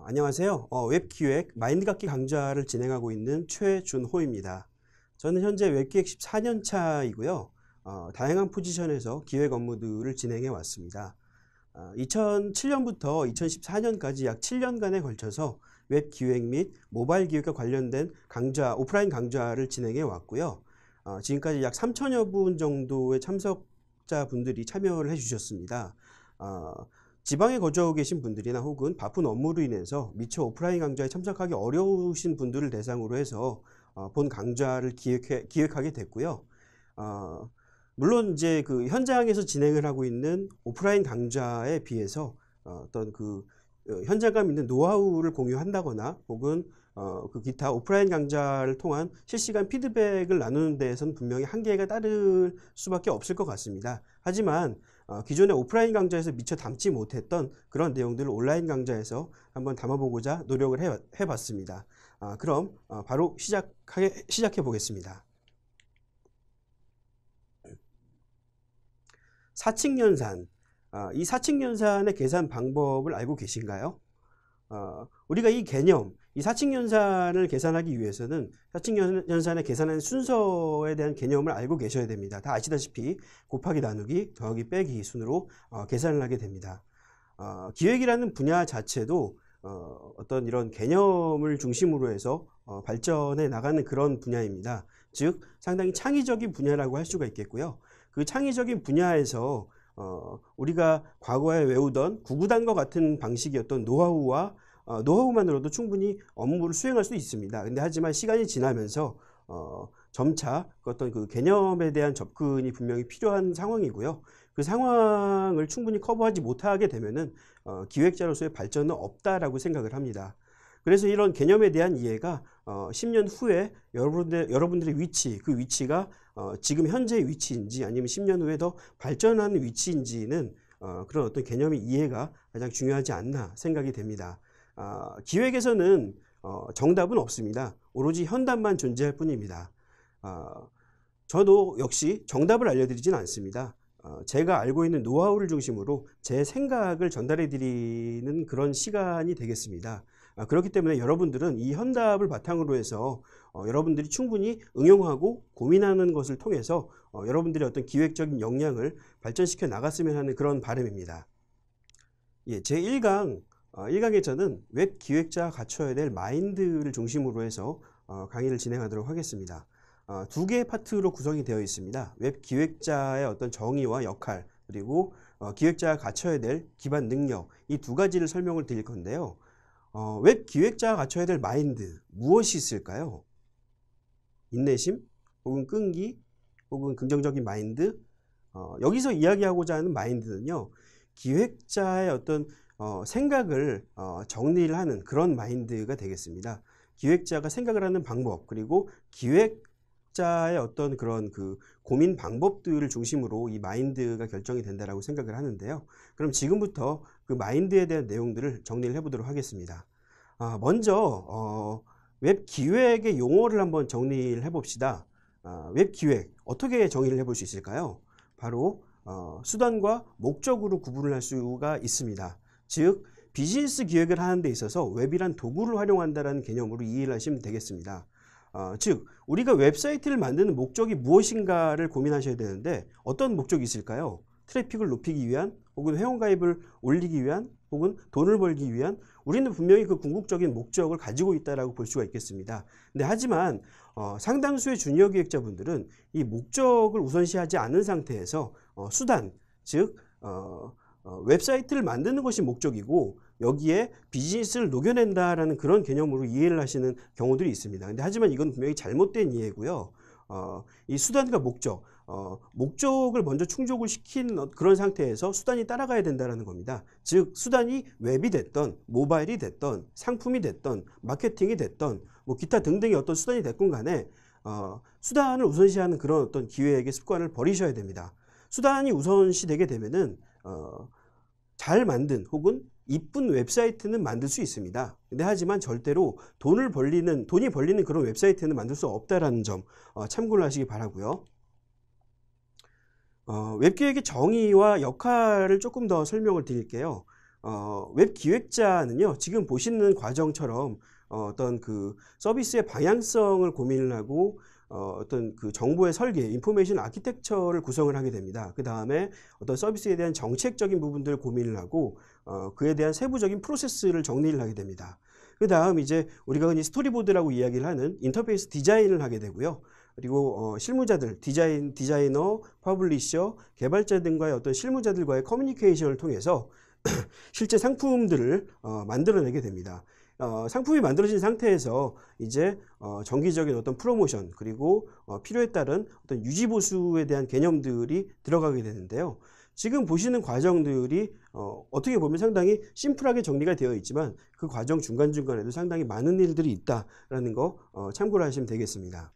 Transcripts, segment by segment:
안녕하세요. 웹기획 마인드갖기 강좌를 진행하고 있는 최준호입니다. 저는 현재 웹기획 14년 차이고요. 다양한 포지션에서 기획 업무들을 진행해 왔습니다. 2007년부터 2014년까지 약 7년간에 걸쳐서 웹기획 및 모바일 기획과 관련된 강좌, 오프라인 강좌를 진행해 왔고요. 지금까지 약 3천여 분 정도의 참석자분들이 참여를 해 주셨습니다. 지방에 거주하고 계신 분들이나 혹은 바쁜 업무로 인해서 미처 오프라인 강좌에 참석하기 어려우신 분들을 대상으로 해서 본 강좌를 기획하게 됐고요. 물론 이제 그 현장에서 진행을 하고 있는 오프라인 강좌에 비해서 어떤 현장감 있는 노하우를 공유한다거나 혹은 그 기타 오프라인 강좌를 통한 실시간 피드백을 나누는 데에서는 분명히 한계가 따를 수밖에 없을 것 같습니다. 하지만 기존의 오프라인 강좌에서 미처 담지 못했던 그런 내용들을 온라인 강좌에서 한번 담아보고자 노력을 해봤습니다. 그럼 바로 시작해 보겠습니다. 사칙연산. 이 사칙연산의 계산 방법을 알고 계신가요? 우리가 이 개념, 이 사칙연산을 계산하기 위해서는 사칙연산의 계산하는 순서에 대한 개념을 알고 계셔야 됩니다. 다 아시다시피 곱하기 나누기 더하기 빼기 순으로 계산을 하게 됩니다. 기획이라는 분야 자체도 어떤 이런 개념을 중심으로 해서 발전해 나가는 그런 분야입니다. 즉 상당히 창의적인 분야라고 할 수가 있겠고요. 그 창의적인 분야에서 우리가 과거에 외우던 구구단과 같은 방식의 어떤 노하우만으로도 충분히 업무를 수행할 수 있습니다. 근데 하지만 시간이 지나면서 점차 어떤 그 개념에 대한 접근이 분명히 필요한 상황이고요. 그 상황을 충분히 커버하지 못하게 되면은 기획자로서의 발전은 없다라고 생각을 합니다. 그래서 이런 개념에 대한 이해가 10년 후에 여러분들의 위치, 그 위치가 지금 현재의 위치인지 아니면 10년 후에 더 발전하는 위치인지는 그런 어떤 개념의 이해가 가장 중요하지 않나 생각이 됩니다. 기획에서는 정답은 없습니다. 오로지 현답만 존재할 뿐입니다. 저도 역시 정답을 알려드리진 않습니다. 제가 알고 있는 노하우를 중심으로 제 생각을 전달해 드리는 그런 시간이 되겠습니다. 그렇기 때문에 여러분들은 이 현답을 바탕으로 해서 여러분들이 충분히 응용하고 고민하는 것을 통해서 여러분들의 어떤 기획적인 역량을 발전시켜 나갔으면 하는 그런 바람입니다. 제 1강에서는 웹 기획자가 갖춰야 될 마인드를 중심으로 해서 강의를 진행하도록 하겠습니다. 두 개의 파트로 구성이 되어 있습니다. 웹 기획자의 어떤 정의와 역할, 그리고 기획자가 갖춰야 될 기반 능력, 이 두 가지를 설명을 드릴 건데요. 웹 기획자가 갖춰야 될 마인드, 무엇이 있을까요? 인내심, 혹은 끈기, 혹은 긍정적인 마인드. 여기서 이야기하고자 하는 마인드는요, 기획자의 어떤 생각을 정리를 하는 그런 마인드가 되겠습니다. 기획자가 생각을 하는 방법, 그리고 기획자의 어떤 그런 그 고민 방법들을 중심으로 이 마인드가 결정이 된다라고 생각을 하는데요. 그럼 지금부터 그 마인드에 대한 내용들을 정리를 해보도록 하겠습니다. 먼저 웹 기획의 용어를 한번 정리를 해봅시다. 웹 기획 어떻게 정의를 해볼 수 있을까요? 바로 수단과 목적으로 구분을 할 수가 있습니다. 즉 비즈니스 기획을 하는 데 있어서 웹이란 도구를 활용한다는 개념으로 이해를 하시면 되겠습니다. 즉 우리가 웹사이트를 만드는 목적이 무엇인가를 고민하셔야 되는데 어떤 목적이 있을까요? 트래픽을 높이기 위한, 혹은 회원가입을 올리기 위한, 혹은 돈을 벌기 위한, 우리는 분명히 그 궁극적인 목적을 가지고 있다라고 볼 수가 있겠습니다. 근데 하지만 상당수의 주니어 기획자분들은 이 목적을 우선시하지 않은 상태에서 수단, 즉 웹사이트를 만드는 것이 목적이고 여기에 비즈니스를 녹여낸다라는 그런 개념으로 이해를 하시는 경우들이 있습니다. 근데 하지만 이건 분명히 잘못된 이해고요. 이 수단과 목적, 목적을 먼저 충족을 시킨 그런 상태에서 수단이 따라가야 된다는 겁니다. 즉 수단이 웹이 됐던, 모바일이 됐던, 상품이 됐던, 마케팅이 됐던, 뭐 기타 등등의 어떤 수단이 됐건 간에 수단을 우선시하는 그런 어떤 기획의 습관을 버리셔야 됩니다. 수단이 우선시되게 되면은 잘 만든 혹은 이쁜 웹사이트는 만들 수 있습니다. 근데 하지만 절대로 돈이 벌리는 그런 웹사이트는 만들 수 없다라는 점 참고를 하시기 바라고요. 웹기획의 정의와 역할을 조금 더 설명을 드릴게요. 웹 기획자는요, 지금 보시는 과정처럼 어떤 그 서비스의 방향성을 고민을 하고 어떤 그 정보의 설계, 인포메이션 아키텍처를 구성을 하게 됩니다. 그 다음에 어떤 서비스에 대한 정책적인 부분들을 고민을 하고 그에 대한 세부적인 프로세스를 정리를 하게 됩니다. 그 다음 이제 우리가 흔히 스토리보드라고 이야기를 하는 인터페이스 디자인을 하게 되고요. 그리고 실무자들, 디자이너, 퍼블리셔, 개발자 등과의 어떤 실무자들과의 커뮤니케이션을 통해서 실제 상품들을 만들어내게 됩니다. 상품이 만들어진 상태에서 이제 정기적인 어떤 프로모션 그리고 필요에 따른 어떤 유지 보수에 대한 개념들이 들어가게 되는데요. 지금 보시는 과정들이 어떻게 보면 상당히 심플하게 정리가 되어 있지만 그 과정 중간중간에도 상당히 많은 일들이 있다라는 거 참고를 하시면 되겠습니다.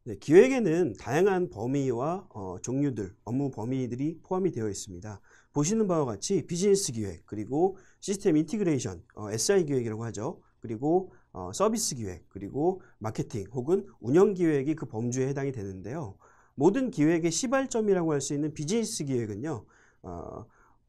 네, 기획에는 다양한 범위와 종류들, 업무 범위들이 포함이 되어 있습니다. 보시는 바와 같이 비즈니스 기획, 그리고 시스템 인티그레이션, SI 기획이라고 하죠. 그리고 서비스 기획, 그리고 마케팅 혹은 운영 기획이 그 범주에 해당이 되는데요. 모든 기획의 시발점이라고 할 수 있는 비즈니스 기획은요,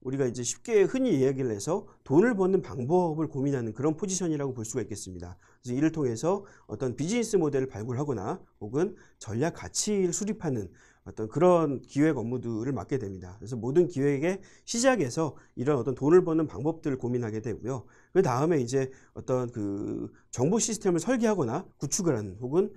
우리가 이제 쉽게 흔히 이야기를 해서 돈을 버는 방법을 고민하는 그런 포지션이라고 볼 수가 있겠습니다. 그래서 이를 통해서 어떤 비즈니스 모델을 발굴하거나 혹은 전략 가치를 수립하는 어떤 그런 기획 업무들을 맡게 됩니다. 그래서 모든 기획의 시작에서 이런 어떤 돈을 버는 방법들을 고민하게 되고요. 그 다음에 이제 어떤 그 정보 시스템을 설계하거나 구축을 하는 혹은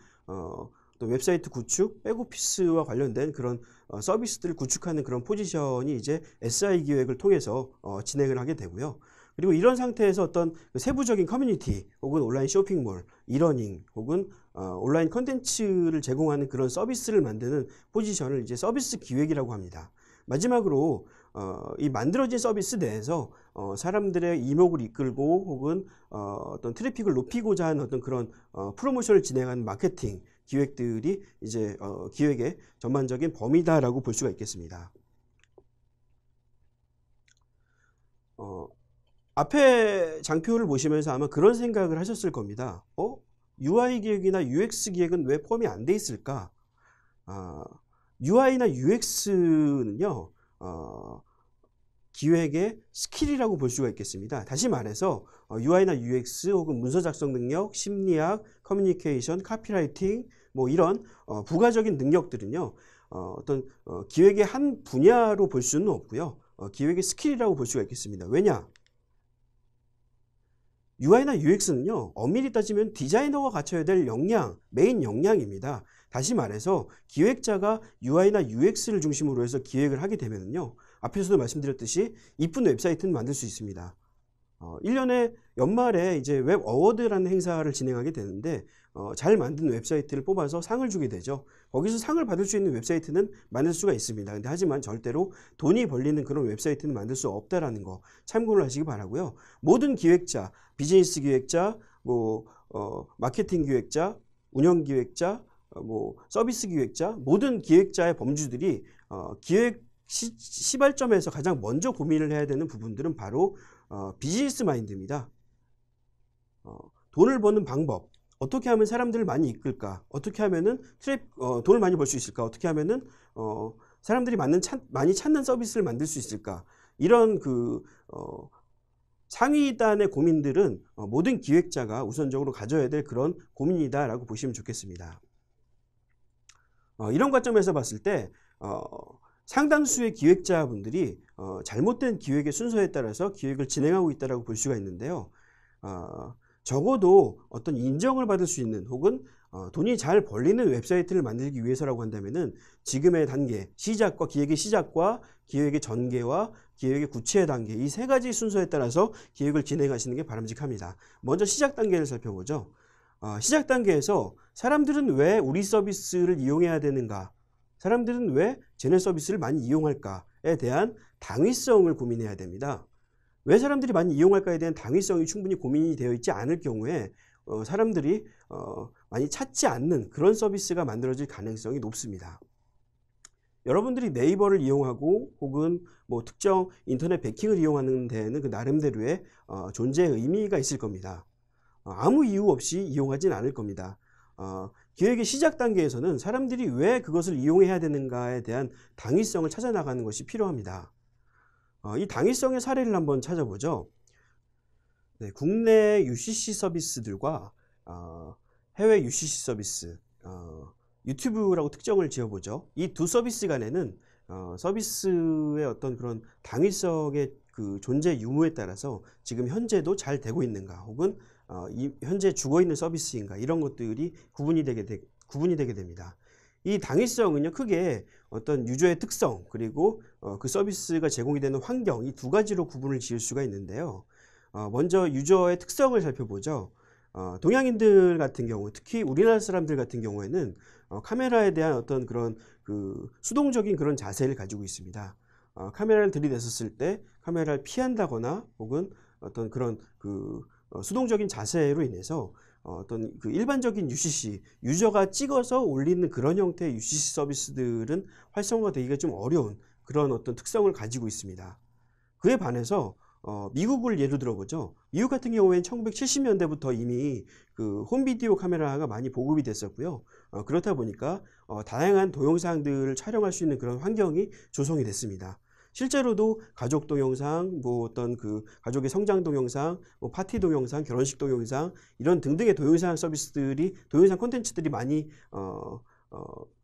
또 웹사이트 구축, 백오피스와 관련된 그런 서비스들을 구축하는 그런 포지션이 이제 SI 기획을 통해서 진행을 하게 되고요. 그리고 이런 상태에서 어떤 세부적인 커뮤니티 혹은 온라인 쇼핑몰, 이러닝 혹은 온라인 컨텐츠를 제공하는 그런 서비스를 만드는 포지션을 이제 서비스 기획이라고 합니다. 마지막으로 이 만들어진 서비스 내에서 사람들의 이목을 이끌고 혹은 어떤 트래픽을 높이고자 하는 어떤 그런 프로모션을 진행하는 마케팅 기획들이 이제 기획의 전반적인 범위다라고 볼 수가 있겠습니다. 앞에 장표를 보시면서 아마 그런 생각을 하셨을 겁니다. UI 기획이나 UX 기획은 왜 포함이 안 돼 있을까? UI나 UX는요, 기획의 스킬이라고 볼 수가 있겠습니다. 다시 말해서 UI나 UX 혹은 문서 작성 능력, 심리학, 커뮤니케이션, 카피라이팅 뭐 이런 부가적인 능력들은요, 어떤 기획의 한 분야로 볼 수는 없고요. 기획의 스킬이라고 볼 수가 있겠습니다. 왜냐? UI나 UX는요, 엄밀히 따지면 디자이너가 갖춰야 될 역량, 메인 역량입니다. 다시 말해서 기획자가 UI나 UX를 중심으로 해서 기획을 하게 되면요, 앞에서도 말씀드렸듯이 이쁜 웹사이트는 만들 수 있습니다. 1년에 연말에 이제 웹 어워드라는 행사를 진행하게 되는데 잘 만든 웹사이트를 뽑아서 상을 주게 되죠. 거기서 상을 받을 수 있는 웹사이트는 만들 수가 있습니다. 근데 하지만 절대로 돈이 벌리는 그런 웹사이트는 만들 수 없다라는 거 참고를 하시기 바라고요. 모든 기획자, 비즈니스 기획자, 마케팅 기획자, 운영 기획자, 서비스 기획자, 모든 기획자의 범주들이 기획 시발점에서 가장 먼저 고민을 해야 되는 부분들은 바로 비즈니스 마인드입니다. 돈을 버는 방법, 어떻게 하면 사람들을 많이 이끌까? 어떻게 하면은 돈을 많이 벌 수 있을까? 어떻게 하면은 사람들이 많이 찾는 서비스를 만들 수 있을까? 이런 상위단의 고민들은 모든 기획자가 우선적으로 가져야 될 그런 고민이다라고 보시면 좋겠습니다. 이런 관점에서 봤을 때 상당수의 기획자분들이 잘못된 기획의 순서에 따라서 기획을 진행하고 있다고 볼 수가 있는데요. 적어도 어떤 인정을 받을 수 있는 혹은 돈이 잘 벌리는 웹사이트를 만들기 위해서라고 한다면은 지금의 단계, 기획의 시작과 기획의 전개와 기획의 구체 단계, 이 세 가지 순서에 따라서 기획을 진행하시는 게 바람직합니다. 먼저 시작 단계를 살펴보죠. 시작 단계에서 사람들은 왜 우리 서비스를 이용해야 되는가? 사람들은 왜 쟤네 서비스를 많이 이용할까에 대한 당위성을 고민해야 됩니다. 왜 사람들이 많이 이용할까에 대한 당위성이 충분히 고민이 되어 있지 않을 경우에 사람들이 많이 찾지 않는 그런 서비스가 만들어질 가능성이 높습니다. 여러분들이 네이버를 이용하고 혹은 특정 인터넷 배킹을 이용하는 데에는 그 나름대로의 존재의 의미가 있을 겁니다. 아무 이유 없이 이용하진 않을 겁니다. 기획의 시작 단계에서는 사람들이 왜 그것을 이용해야 되는가에 대한 당위성을 찾아나가는 것이 필요합니다. 이 당위성의 사례를 한번 찾아보죠. 네, 국내 UCC 서비스들과 해외 UCC 서비스, 유튜브라고 특정을 지어보죠. 이 두 서비스 간에는 서비스의 어떤 그런 당위성의 그 존재 유무에 따라서 지금 현재도 잘 되고 있는가, 혹은 현재 죽어 있는 서비스인가, 이런 것들이 구분이 되게 됩니다. 이 당위성은요, 크게 어떤 유저의 특성, 그리고 그 서비스가 제공이 되는 환경, 이 두 가지로 구분을 지을 수가 있는데요. 먼저 유저의 특성을 살펴보죠. 동양인들 같은 경우, 특히 우리나라 사람들 같은 경우에는 카메라에 대한 어떤 그런 그 수동적인 그런 자세를 가지고 있습니다. 카메라를 들이댔었을 때 카메라를 피한다거나, 혹은 어떤 그런 그 수동적인 자세로 인해서 어떤 그 일반적인 UCC, 유저가 찍어서 올리는 그런 형태의 UCC 서비스들은 활성화되기가 좀 어려운 그런 어떤 특성을 가지고 있습니다. 그에 반해서 미국을 예로 들어보죠. 미국 같은 경우에는 1970년대부터 이미 그 홈비디오 카메라가 많이 보급이 됐었고요. 그렇다 보니까 다양한 동영상들을 촬영할 수 있는 그런 환경이 조성이 됐습니다. 실제로도 가족 동영상, 뭐 어떤 그 가족의 성장 동영상, 뭐 파티 동영상, 결혼식 동영상, 이런 등등의 동영상 서비스들이, 동영상 콘텐츠들이 많이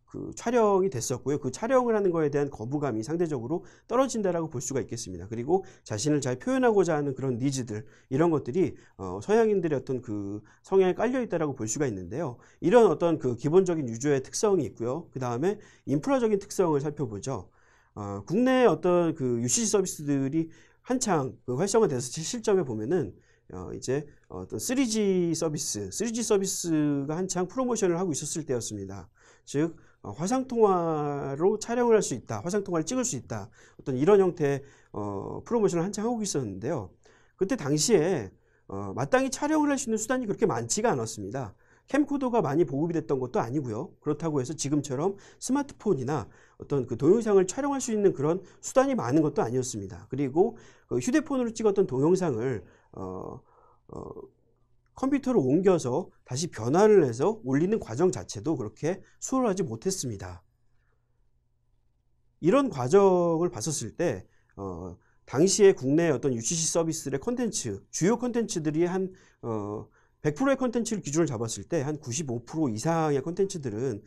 그 촬영이 됐었고요. 그 촬영을 하는 거에 대한 거부감이 상대적으로 떨어진다라고 볼 수가 있겠습니다. 그리고 자신을 잘 표현하고자 하는 그런 니즈들, 이런 것들이 서양인들의 어떤 그 성향에 깔려 있다라고 볼 수가 있는데요. 이런 어떤 그 기본적인 유저의 특성이 있고요. 그 다음에 인프라적인 특성을 살펴보죠. 국내 어떤 그 UCC 서비스들이 한창 그 활성화돼서 실점해 보면은 이제 어떤 3G 서비스가 한창 프로모션을 하고 있었을 때였습니다. 즉 화상통화로 촬영을 할 수 있다, 화상통화를 찍을 수 있다, 어떤 이런 형태의 프로모션을 한창 하고 있었는데요. 그때 당시에 마땅히 촬영을 할 수 있는 수단이 그렇게 많지가 않았습니다. 캠코더가 많이 보급이 됐던 것도 아니고요. 그렇다고 해서 지금처럼 스마트폰이나 어떤 그 동영상을 촬영할 수 있는 그런 수단이 많은 것도 아니었습니다. 그리고 그 휴대폰으로 찍었던 동영상을 컴퓨터로 옮겨서 다시 변환을 해서 올리는 과정 자체도 그렇게 수월하지 못했습니다. 이런 과정을 봤었을 때 당시에 국내 어떤 UCC 서비스의 콘텐츠, 주요 콘텐츠들이 한 100%의 콘텐츠를 기준을 잡았을 때 한 95% 이상의 콘텐츠들은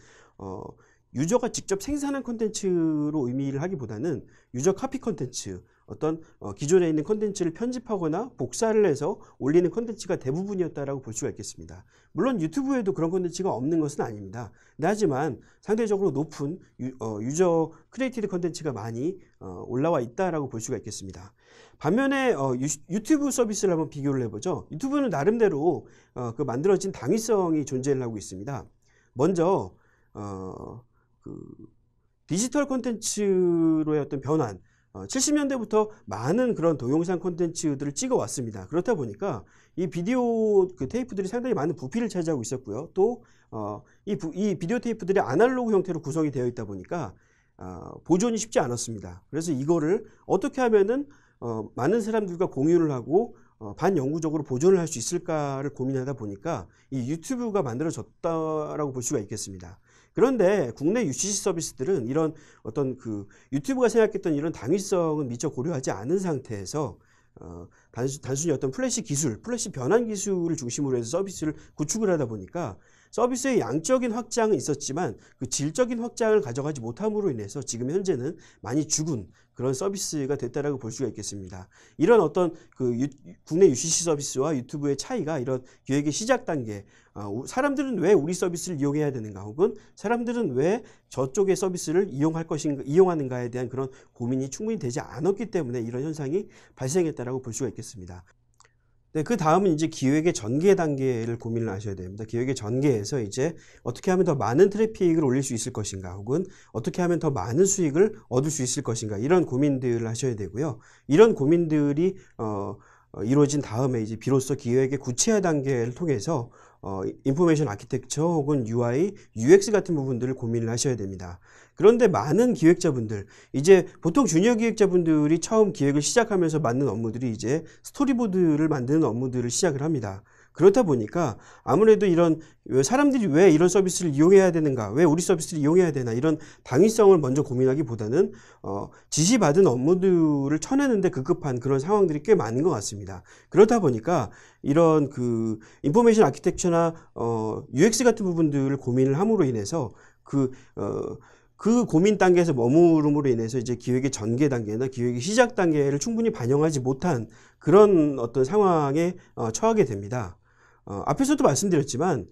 유저가 직접 생산한 콘텐츠로 의미를 하기보다는 유저 카피 콘텐츠, 어떤 기존에 있는 콘텐츠를 편집하거나 복사를 해서 올리는 콘텐츠가 대부분이었다라고 볼 수가 있겠습니다. 물론 유튜브에도 그런 콘텐츠가 없는 것은 아닙니다. 하지만 상대적으로 높은 유저 크리에이티드 콘텐츠가 많이 올라와 있다라고 볼 수가 있겠습니다. 반면에 유튜브 서비스를 한번 비교를 해보죠. 유튜브는 나름대로 그 만들어진 당위성이 존재를 하고 있습니다. 먼저 그 디지털 콘텐츠로의 어떤 변환, 70년대부터 많은 그런 동영상 콘텐츠들을 찍어 왔습니다. 그렇다 보니까 이 비디오 그 테이프들이 상당히 많은 부피를 차지하고 있었고요. 또 이 비디오 테이프들이 아날로그 형태로 구성이 되어 있다 보니까 보존이 쉽지 않았습니다. 그래서 이거를 어떻게 하면은 많은 사람들과 공유를 하고 반영구적으로 보존을 할 수 있을까를 고민하다 보니까 이 유튜브가 만들어졌다라고 볼 수가 있겠습니다. 그런데 국내 UCC 서비스들은 이런 어떤 그 유튜브가 생각했던 이런 당위성은 미처 고려하지 않은 상태에서 단순히 어떤 플래시 변환 기술을 중심으로 해서 서비스를 구축을 하다 보니까 서비스의 양적인 확장은 있었지만 그 질적인 확장을 가져가지 못함으로 인해서 지금 현재는 많이 죽은 그런 서비스가 됐다라고 볼 수가 있겠습니다. 이런 어떤 그 국내 UCC 서비스와 유튜브의 차이가 이런 기획의 시작 단계, 사람들은 왜 우리 서비스를 이용해야 되는가, 혹은 사람들은 왜 저쪽의 서비스를 이용하는가에 대한 그런 고민이 충분히 되지 않았기 때문에 이런 현상이 발생했다라고 볼 수가 있겠습니다. 네, 그 다음은 이제 기획의 전개 단계를 고민을 하셔야 됩니다. 기획의 전개에서 이제 어떻게 하면 더 많은 트래픽을 올릴 수 있을 것인가, 혹은 어떻게 하면 더 많은 수익을 얻을 수 있을 것인가, 이런 고민들을 하셔야 되고요. 이런 고민들이 이루어진 다음에 이제 비로소 기획의 구체화 단계를 통해서 인포메이션 아키텍처 혹은 UI, UX 같은 부분들을 고민을 하셔야 됩니다. 그런데 많은 기획자분들, 이제 보통 주니어 기획자분들이 처음 기획을 시작하면서 맡는 업무들이 이제 스토리보드를 만드는 업무들을 시작을 합니다. 그렇다 보니까 아무래도 이런 사람들이 왜 이런 서비스를 이용해야 되는가, 왜 우리 서비스를 이용해야 되나, 이런 당위성을 먼저 고민하기보다는 지시받은 업무들을 쳐내는데 급급한 그런 상황들이 꽤 많은 것 같습니다. 그렇다 보니까 이런 그 인포메이션 아키텍처나 UX 같은 부분들을 고민을 함으로 인해서 그 고민 단계에서 머무름으로 인해서 이제 기획의 전개 단계나 기획의 시작 단계를 충분히 반영하지 못한 그런 어떤 상황에 처하게 됩니다. 앞에서도 말씀드렸지만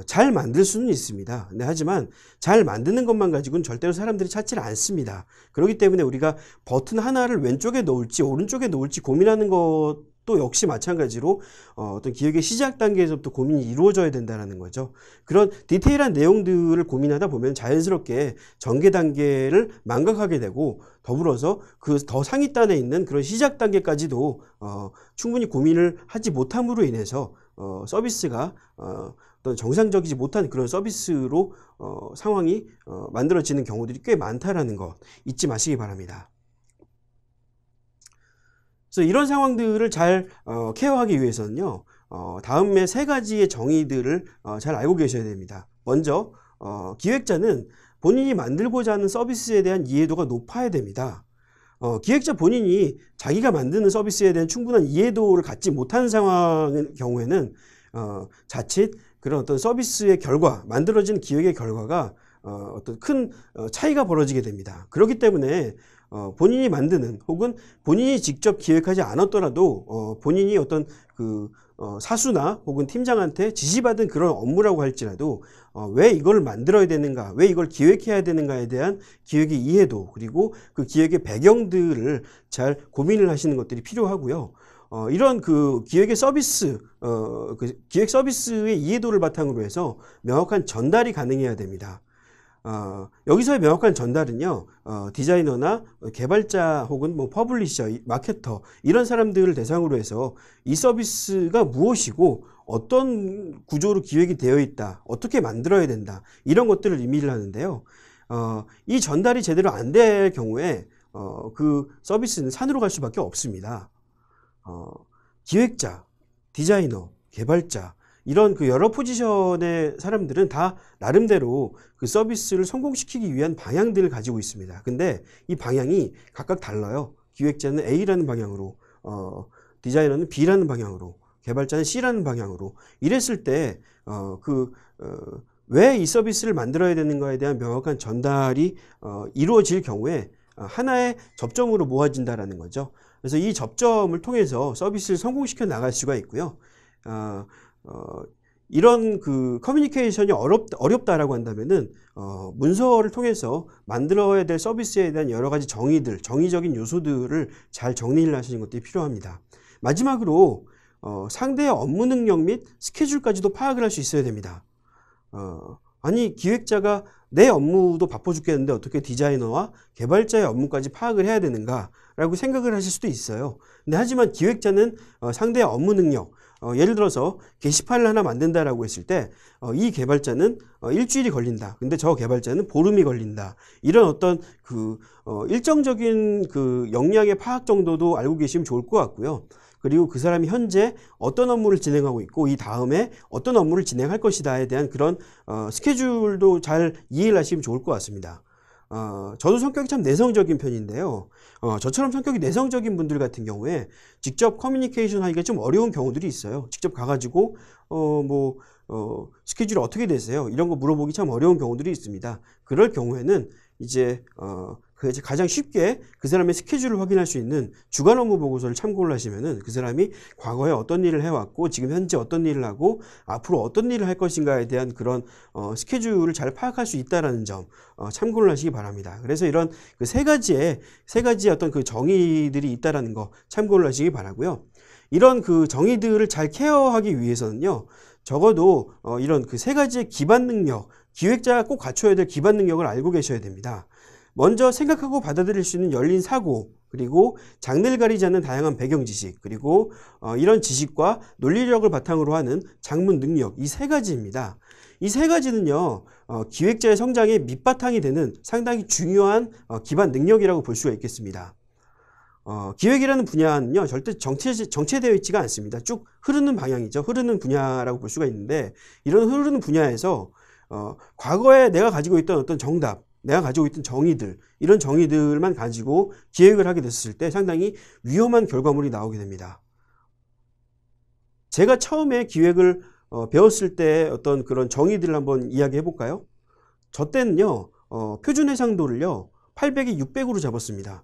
잘 만들 수는 있습니다. 네, 하지만 잘 만드는 것만 가지고는 절대로 사람들이 찾지를 않습니다. 그렇기 때문에 우리가 버튼 하나를 왼쪽에 놓을지 오른쪽에 놓을지 고민하는 것도 역시 마찬가지로 어떤 기획의 시작 단계에서부터 고민이 이루어져야 된다는 거죠. 그런 디테일한 내용들을 고민하다 보면 자연스럽게 전개 단계를 망각하게 되고, 더불어서 그 더 상위단에 있는 그런 시작 단계까지도 충분히 고민을 하지 못함으로 인해서 서비스가 어떤 정상적이지 못한 그런 서비스로 상황이 만들어지는 경우들이 꽤 많다라는 것 잊지 마시기 바랍니다. 그래서 이런 상황들을 잘 케어하기 위해서는요, 다음에 세 가지의 정의들을 잘 알고 계셔야 됩니다. 먼저 기획자는 본인이 만들고자 하는 서비스에 대한 이해도가 높아야 됩니다. 기획자 본인이 자기가 만드는 서비스에 대한 충분한 이해도를 갖지 못하는 상황의 경우에는 자칫 그런 어떤 서비스의 결과, 만들어진 기획의 결과가 어떤 큰 차이가 벌어지게 됩니다. 그렇기 때문에 본인이 만드는, 혹은 본인이 직접 기획하지 않았더라도 본인이 어떤 그 사수나 혹은 팀장한테 지시받은 그런 업무라고 할지라도 왜 이걸 만들어야 되는가, 왜 이걸 기획해야 되는가에 대한 기획의 이해도, 그리고 그 기획의 배경들을 잘 고민을 하시는 것들이 필요하고요. 이런 그 기획의 서비스, 그 기획 서비스의 이해도를 바탕으로 해서 명확한 전달이 가능해야 됩니다. 여기서의 명확한 전달은요, 디자이너나 개발자 혹은 뭐 퍼블리셔, 마케터, 이런 사람들을 대상으로 해서 이 서비스가 무엇이고 어떤 구조로 기획이 되어 있다, 어떻게 만들어야 된다, 이런 것들을 의미를 하는데요. 이 전달이 제대로 안 될 경우에 그 서비스는 산으로 갈 수밖에 없습니다. 기획자, 디자이너, 개발자, 이런 그 여러 포지션의 사람들은 다 나름대로 그 서비스를 성공시키기 위한 방향들을 가지고 있습니다. 근데 이 방향이 각각 달라요. 기획자는 A라는 방향으로, 디자이너는 B라는 방향으로, 개발자는 C라는 방향으로. 이랬을 때 왜 이 서비스를 만들어야 되는가에 대한 명확한 전달이 이루어질 경우에 하나의 접점으로 모아진다라는 거죠. 그래서 이 접점을 통해서 서비스를 성공시켜 나갈 수가 있고요. 이런 그 커뮤니케이션이 어렵다라고 한다면은 문서를 통해서 만들어야 될 서비스에 대한 여러 가지 정의들, 정의적인 요소들을 잘 정리를 하시는 것들이 필요합니다. 마지막으로 상대의 업무 능력 및 스케줄까지도 파악을 할 수 있어야 됩니다. 아니, 기획자가 내 업무도 바빠 죽겠는데 어떻게 디자이너와 개발자의 업무까지 파악을 해야 되는가 라고 생각을 하실 수도 있어요. 근데 하지만 기획자는 상대의 업무 능력, 예를 들어서 게시판을 하나 만든다라고 했을 때 이 개발자는 일주일이 걸린다. 근데 저 개발자는 보름이 걸린다. 이런 어떤 그 일정적인 그 역량의 파악 정도도 알고 계시면 좋을 것 같고요. 그리고 그 사람이 현재 어떤 업무를 진행하고 있고 이 다음에 어떤 업무를 진행할 것이다에 대한 그런 스케줄도 잘 이해를 하시면 좋을 것 같습니다. 저도 성격이 참 내성적인 편인데요. 저처럼 성격이 내성적인 분들 같은 경우에 직접 커뮤니케이션 하기가 좀 어려운 경우들이 있어요. 직접 가가지고 스케줄이 어떻게 되세요? 이런 거 물어보기 참 어려운 경우들이 있습니다. 그럴 경우에는 이제 가장 쉽게 그 사람의 스케줄을 확인할 수 있는 주간 업무 보고서를 참고를 하시면은 그 사람이 과거에 어떤 일을 해왔고 지금 현재 어떤 일을 하고 앞으로 어떤 일을 할 것인가에 대한 그런 스케줄을 잘 파악할 수 있다라는 점 참고를 하시기 바랍니다. 그래서 이런 그 세 가지의 어떤 그 정의들이 있다라는 거 참고를 하시기 바라고요. 이런 그 정의들을 잘 케어하기 위해서는요, 적어도 이런 그 세 가지의 기반 능력, 기획자가 꼭 갖춰야 될 기반 능력을 알고 계셔야 됩니다. 먼저 생각하고 받아들일 수 있는 열린 사고, 그리고 장르를 가리지 않는 다양한 배경 지식, 그리고 이런 지식과 논리력을 바탕으로 하는 작문 능력, 이 세 가지입니다. 이 세 가지는요, 기획자의 성장의 밑바탕이 되는 상당히 중요한 기반 능력이라고 볼 수가 있겠습니다. 기획이라는 분야는요, 절대 정체되어 있지가 않습니다. 쭉 흐르는 방향이죠. 흐르는 분야라고 볼 수가 있는데, 이런 흐르는 분야에서, 과거에 내가 가지고 있던 어떤 정답, 내가 가지고 있던 정의들, 이런 정의들만 가지고 기획을 하게 됐을 때 상당히 위험한 결과물이 나오게 됩니다. 제가 처음에 기획을 배웠을 때 어떤 그런 정의들을 한번 이야기해 볼까요? 저 때는요, 표준 해상도를요, 800에 600으로 잡았습니다.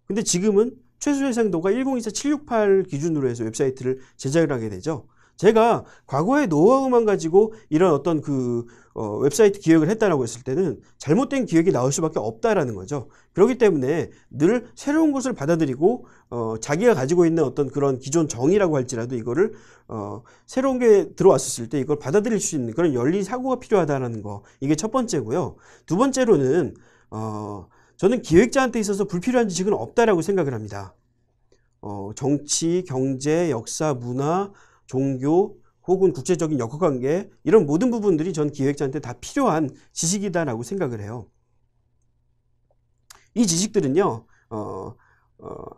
근데 지금은 최소 해상도가 1024-768 기준으로 해서 웹사이트를 제작을 하게 되죠. 제가 과거의 노하우만 가지고 이런 어떤 웹사이트 기획을 했다라고 했을 때는 잘못된 기획이 나올 수밖에 없다라는 거죠. 그렇기 때문에 늘 새로운 것을 받아들이고 자기가 가지고 있는 어떤 그런 기존 정의라고 할지라도 이거를 새로운 게 들어왔을 때 이걸 받아들일 수 있는 그런 열린 사고가 필요하다라는 거, 이게 첫 번째고요. 두 번째로는 저는 기획자한테 있어서 불필요한 지식은 없다라고 생각을 합니다. 정치, 경제, 역사, 문화, 종교 혹은 국제적인 역학관계, 이런 모든 부분들이 전 기획자한테 다 필요한 지식이다라고 생각을 해요. 이 지식들은요,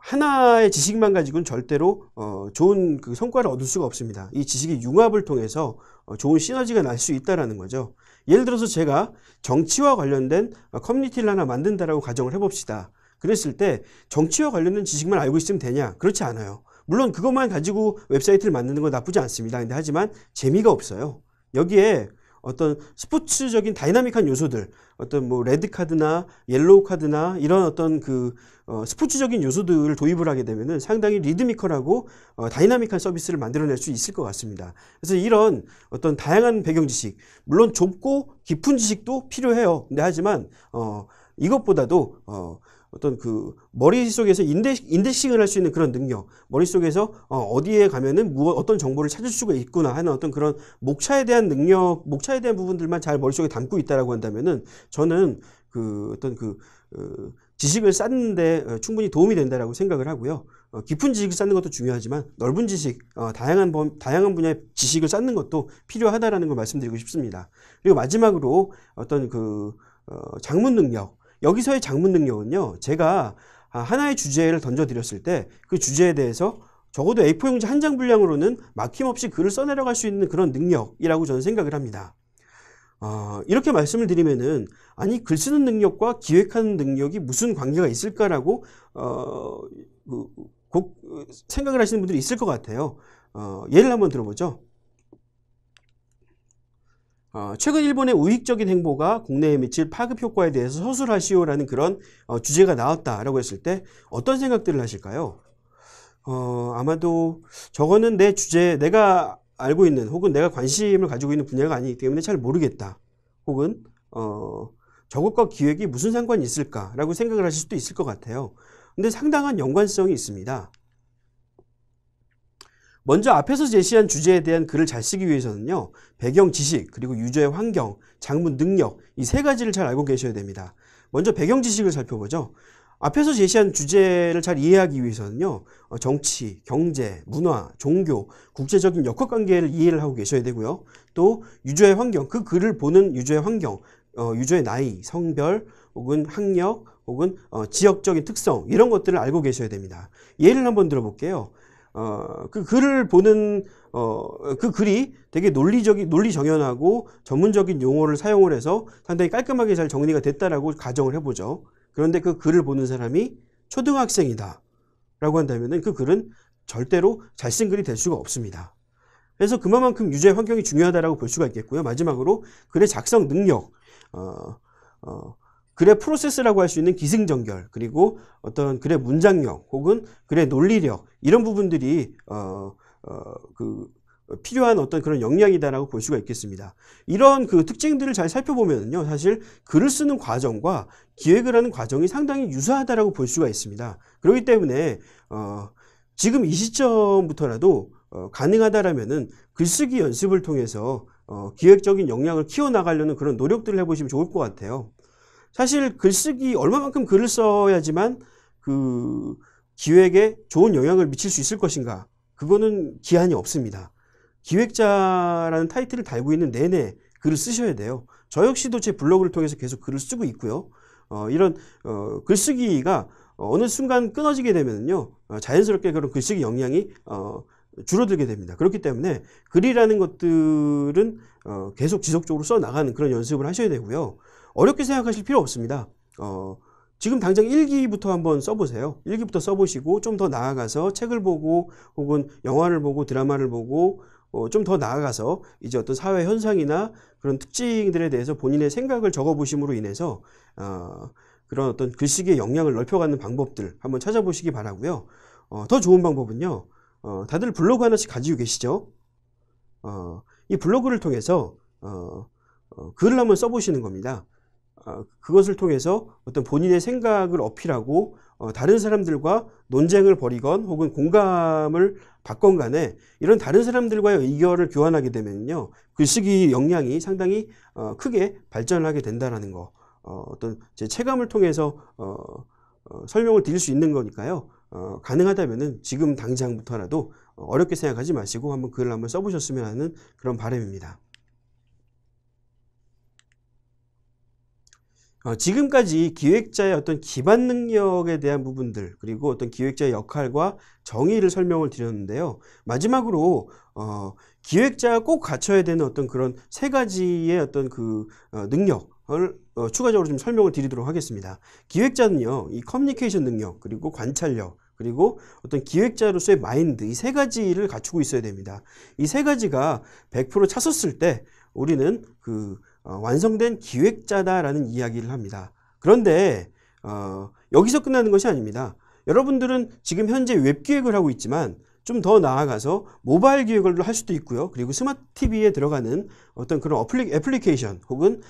하나의 지식만 가지고는 절대로 좋은 성과를 얻을 수가 없습니다. 이 지식의 융합을 통해서 좋은 시너지가 날 수 있다는 거죠. 예를 들어서 제가 정치와 관련된 커뮤니티를 하나 만든다라고 가정을 해봅시다. 그랬을 때 정치와 관련된 지식만 알고 있으면 되냐? 그렇지 않아요. 물론 그것만 가지고 웹사이트를 만드는 건 나쁘지 않습니다. 근데 하지만 재미가 없어요. 여기에 어떤 스포츠적인 다이나믹한 요소들, 어떤 뭐 레드 카드나 옐로우 카드나 이런 어떤 스포츠적인 요소들을 도입을 하게 되면은 상당히 리드미컬하고 다이나믹한 서비스를 만들어낼 수 있을 것 같습니다. 그래서 이런 어떤 다양한 배경 지식, 물론 좁고 깊은 지식도 필요해요. 근데 하지만 이것보다도 어떤 머릿속에서 인덱싱을 할 수 있는 그런 능력, 머릿속에서 어디에 가면은 어떤 정보를 찾을 수가 있구나 하는 어떤 그런 목차에 대한 능력, 목차에 대한 부분들만 잘 머릿속에 담고 있다라고 한다면은 저는 지식을 쌓는데 충분히 도움이 된다라고 생각을 하고요. 깊은 지식을 쌓는 것도 중요하지만 넓은 지식, 다양한 분야의 지식을 쌓는 것도 필요하다라는 걸 말씀드리고 싶습니다. 그리고 마지막으로 어떤 장문 능력, 여기서의 장문 능력은요, 제가 하나의 주제를 던져드렸을 때 그 주제에 대해서 적어도 A4 용지 한 장 분량으로는 막힘없이 글을 써내려갈 수 있는 그런 능력이라고 저는 생각을 합니다. 이렇게 말씀을 드리면은, 아니, 글 쓰는 능력과 기획하는 능력이 무슨 관계가 있을까라고 생각을 하시는 분들이 있을 것 같아요. 예를 한번 들어보죠. 최근 일본의 우익적인 행보가 국내에 미칠 파급 효과에 대해서 서술하시오라는 그런 주제가 나왔다라고 했을 때 어떤 생각들을 하실까요? 아마도 저거는 내 주제, 내가 알고 있는 혹은 내가 관심을 가지고 있는 분야가 아니기 때문에 잘 모르겠다. 혹은 저것과 기획이 무슨 상관이 있을까라고 생각을 하실 수도 있을 것 같아요. 근데 상당한 연관성이 있습니다. 먼저 앞에서 제시한 주제에 대한 글을 잘 쓰기 위해서는요, 배경 지식, 그리고 유저의 환경, 장문 능력, 이 세 가지를 잘 알고 계셔야 됩니다. 먼저 배경 지식을 살펴보죠. 앞에서 제시한 주제를 잘 이해하기 위해서는요, 정치, 경제, 문화, 종교, 국제적인 역학관계를 이해를 하고 계셔야 되고요. 또 유저의 환경, 그 글을 보는 유저의 환경, 유저의 나이, 성별, 혹은 학력, 혹은 지역적인 특성, 이런 것들을 알고 계셔야 됩니다. 예를 한번 들어볼게요. 그 글을 보는 그 글이 되게 논리 정연하고 전문적인 용어를 사용을 해서 상당히 깔끔하게 잘 정리가 됐다라고 가정을 해보죠. 그런데 그 글을 보는 사람이 초등학생이다 라고 한다면은 그 글은 절대로 잘 쓴 글이 될 수가 없습니다. 그래서 그만큼 유저의 환경이 중요하다라고 볼 수가 있겠고요. 마지막으로 글의 작성 능력, 글의 프로세스라고 할 수 있는 기승전결, 그리고 어떤 글의 문장력 혹은 글의 논리력, 이런 부분들이 필요한 어떤 그런 역량이다라고 볼 수가 있겠습니다. 이런 특징들을 잘 살펴보면요, 사실 글을 쓰는 과정과 기획을 하는 과정이 상당히 유사하다라고 볼 수가 있습니다. 그렇기 때문에 지금 이 시점부터라도 가능하다라면은 글쓰기 연습을 통해서 기획적인 역량을 키워나가려는 그런 노력들을 해보시면 좋을 것 같아요. 사실 글쓰기, 얼마만큼 글을 써야지만 기획에 좋은 영향을 미칠 수 있을 것인가, 그거는 기한이 없습니다. 기획자라는 타이틀을 달고 있는 내내 글을 쓰셔야 돼요. 저 역시도 제 블로그를 통해서 계속 글을 쓰고 있고요. 이런 글쓰기가 어느 순간 끊어지게 되면요, 자연스럽게 그런 글쓰기 역량이 줄어들게 됩니다. 그렇기 때문에 글이라는 것들은 계속 지속적으로 써 나가는 그런 연습을 하셔야 되고요. 어렵게 생각하실 필요 없습니다. 지금 당장 일기부터 한번 써보세요. 일기부터 써보시고 좀 더 나아가서 책을 보고 혹은 영화를 보고 드라마를 보고 좀 더 나아가서 이제 어떤 사회 현상이나 그런 특징들에 대해서 본인의 생각을 적어보심으로 인해서 그런 어떤 글쓰기의 역량을 넓혀가는 방법들 한번 찾아보시기 바라고요. 더 좋은 방법은요. 다들 블로그 하나씩 가지고 계시죠? 이 블로그를 통해서 글을 한번 써보시는 겁니다. 그것을 통해서 어떤 본인의 생각을 어필하고 다른 사람들과 논쟁을 벌이건 혹은 공감을 받건 간에 이런 다른 사람들과의 의견을 교환하게 되면요, 글쓰기 역량이 상당히 크게 발전하게 된다는 거, 어떤 제 체감을 통해서 설명을 드릴 수 있는 거니까요. 가능하다면은 지금 당장부터라도 어렵게 생각하지 마시고 한번 글을 한번 써보셨으면 하는 그런 바람입니다. 지금까지 기획자의 어떤 기반 능력에 대한 부분들, 그리고 어떤 기획자의 역할과 정의를 설명을 드렸는데요. 마지막으로 기획자가 꼭 갖춰야 되는 어떤 그런 세 가지의 어떤 그 능력을 추가적으로 좀 설명을 드리도록 하겠습니다. 기획자는요, 이 커뮤니케이션 능력, 그리고 관찰력, 그리고 어떤 기획자로서의 마인드, 이 세 가지를 갖추고 있어야 됩니다. 이 세 가지가 100% 찼었을 때 우리는 완성된 기획자다라는 이야기를 합니다. 그런데 여기서 끝나는 것이 아닙니다. 여러분들은 지금 현재 웹기획을 하고 있지만 좀 더 나아가서 모바일 기획을 할 수도 있고요. 그리고 스마트 TV에 들어가는 어떤 그런 애플리케이션 혹은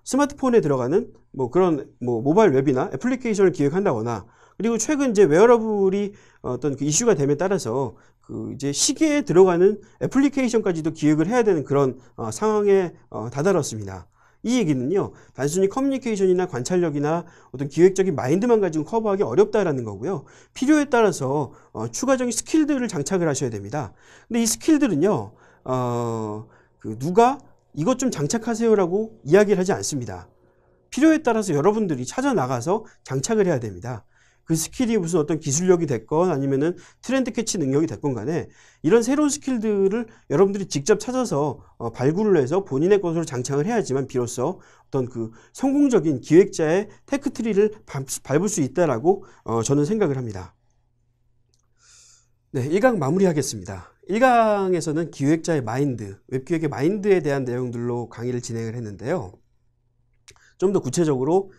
스마트폰에 들어가는 그런 모바일 웹이나 애플리케이션을 기획한다거나, 그리고 최근 이제 웨어러블이 어떤 그 이슈가 됨에 따라서 이제 시계에 들어가는 애플리케이션까지도 기획을 해야 되는 그런 상황에 다다랐습니다. 이 얘기는요, 단순히 커뮤니케이션이나 관찰력이나 어떤 기획적인 마인드만 가지고 커버하기 어렵다라는 거고요. 필요에 따라서 추가적인 스킬들을 장착을 하셔야 됩니다. 근데 이 스킬들은요, 누가 이것 좀 장착하세요라고 이야기를 하지 않습니다. 필요에 따라서 여러분들이 찾아 나가서 장착을 해야 됩니다. 그 스킬이 무슨 어떤 기술력이 됐건 아니면은 트렌드 캐치 능력이 됐건 간에 이런 새로운 스킬들을 여러분들이 직접 찾아서 발굴을 해서 본인의 것으로 장착을 해야지만 비로소 어떤 그 성공적인 기획자의 테크트리를 밟을 수 있다라고 저는 생각을 합니다. 네, 1강 마무리하겠습니다. 1강에서는 기획자의 마인드, 웹기획의 마인드에 대한 내용들로 강의를 진행을 했는데요. 좀 더 구체적으로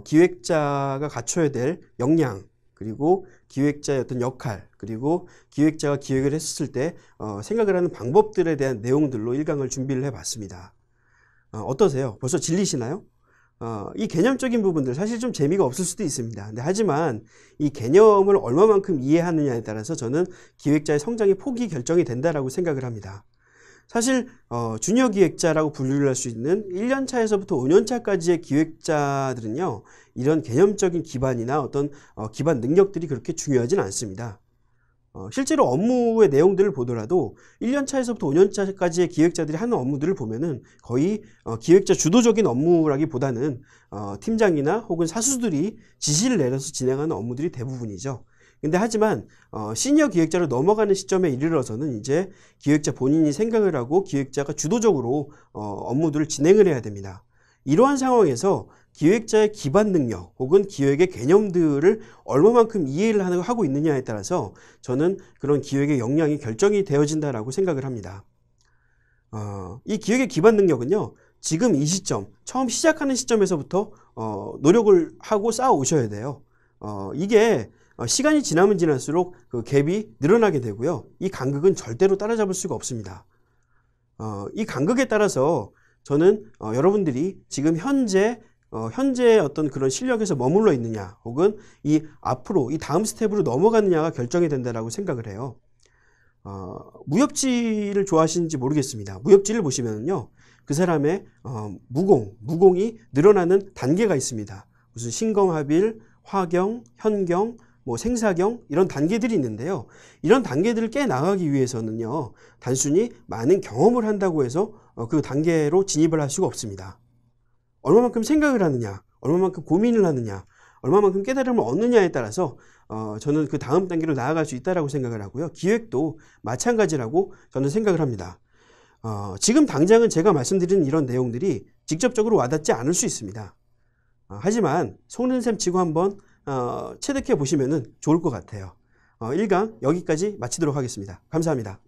기획자가 갖춰야 될 역량, 그리고 기획자의 어떤 역할, 그리고 기획자가 기획을 했을 때 생각을 하는 방법들에 대한 내용들로 1강을 준비를 해봤습니다. 어떠세요? 벌써 질리시나요? 이 개념적인 부분들 사실 좀 재미가 없을 수도 있습니다. 근데 하지만 이 개념을 얼마만큼 이해하느냐에 따라서 저는 기획자의 성장의 폭이 결정이 된다라고 생각을 합니다. 사실 주니어 기획자라고 분류를 할 수 있는 1년차에서부터 5년차까지의 기획자들은요, 이런 개념적인 기반이나 어떤 기반 능력들이 그렇게 중요하진 않습니다. 실제로 업무의 내용들을 보더라도 1년차에서부터 5년차까지의 기획자들이 하는 업무들을 보면은 거의 기획자 주도적인 업무라기보다는 팀장이나 혹은 사수들이 지시를 내려서 진행하는 업무들이 대부분이죠. 근데 하지만 시니어 기획자로 넘어가는 시점에 이르러서는 이제 기획자 본인이 생각을 하고 기획자가 주도적으로 업무들을 진행을 해야 됩니다. 이러한 상황에서 기획자의 기반 능력 혹은 기획의 개념들을 얼마만큼 이해를 하고 있느냐에 따라서 저는 그런 기획의 역량이 결정이 되어진다라고 생각을 합니다. 이 기획의 기반 능력은요, 지금 이 시점, 처음 시작하는 시점에서부터 노력을 하고 쌓아 오셔야 돼요. 이게 시간이 지나면 지날수록 그 갭이 늘어나게 되고요. 이 간극은 절대로 따라잡을 수가 없습니다. 이 간극에 따라서 저는 여러분들이 지금 현재 어떤 그런 실력에서 머물러 있느냐, 혹은 이 앞으로 이 다음 스텝으로 넘어가느냐가 결정이 된다라고 생각을 해요. 무협지를 좋아하시는지 모르겠습니다. 무협지를 보시면요, 그 사람의 무공이 늘어나는 단계가 있습니다. 무슨 신경합일, 화경, 현경, 생사경, 이런 단계들이 있는데요. 이런 단계들을 깨나가기 위해서는요, 단순히 많은 경험을 한다고 해서 그 단계로 진입을 할 수가 없습니다. 얼마만큼 생각을 하느냐, 얼마만큼 고민을 하느냐, 얼마만큼 깨달음을 얻느냐에 따라서 저는 그 다음 단계로 나아갈 수 있다고 생각을 하고요. 기획도 마찬가지라고 저는 생각을 합니다. 지금 당장은 제가 말씀드리는 이런 내용들이 직접적으로 와닿지 않을 수 있습니다. 하지만 속는 셈 치고 한번 체득해 보시면 좋을 것 같아요. 1강 여기까지 마치도록 하겠습니다. 감사합니다.